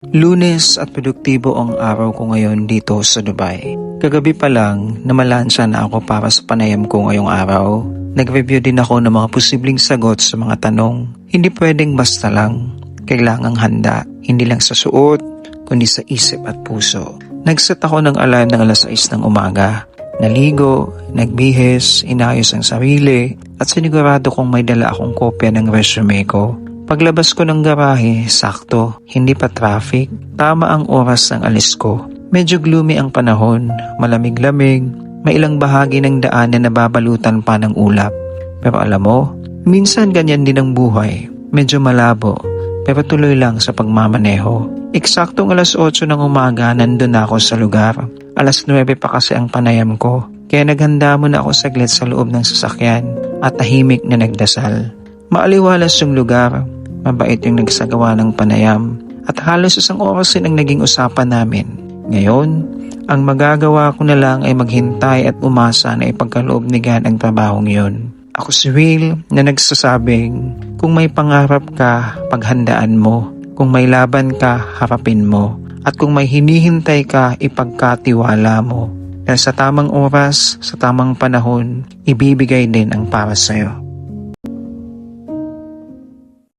Lunes at produktibo ang araw ko ngayon dito sa Dubai. Kagabi pa lang, namalansya na ako para sa panayam ko ngayong araw. Nag-review din ako ng mga posibleng sagot sa mga tanong. Hindi pwedeng basta lang. Kailangang handa, hindi lang sa suot, kundi sa isip at puso. Nagset ako ng alarm ng alas 6 ng umaga. Naligo, nagbihis, inayos ang sarili, at sinigurado kong may dala akong kopya ng resume ko. Paglabas ko ng garahe, sakto, hindi pa traffic, tama ang oras ng alis ko. Medyo gloomy ang panahon, malamig-lamig, may ilang bahagi ng daan na nababalutan pa ng ulap. Pero alam mo, minsan ganyan din ang buhay, medyo malabo, pero tuloy lang sa pagmamaneho. Eksaktong alas 8 ng umaga nandun ako sa lugar. Alas 9 pa kasi ang panayam ko, kaya naghanda muna ako saglit sa loob ng sasakyan at tahimik na nagdasal. Maaliwalas yung lugar, mabait yung nagsagawa ng panayam, at halos isang oras din ang naging usapan namin. Ngayon, ang magagawa ko na lang ay maghintay at umasa na ipagkaloob ni God ang trabahong yun. Ako si Will na nagsasabing, kung may pangarap ka, paghandaan mo. Kung may laban ka, harapin mo. At kung may hinihintay ka, ipagkatiwala mo. Dahil sa tamang oras, sa tamang panahon, ibibigay din ang para sa'yo.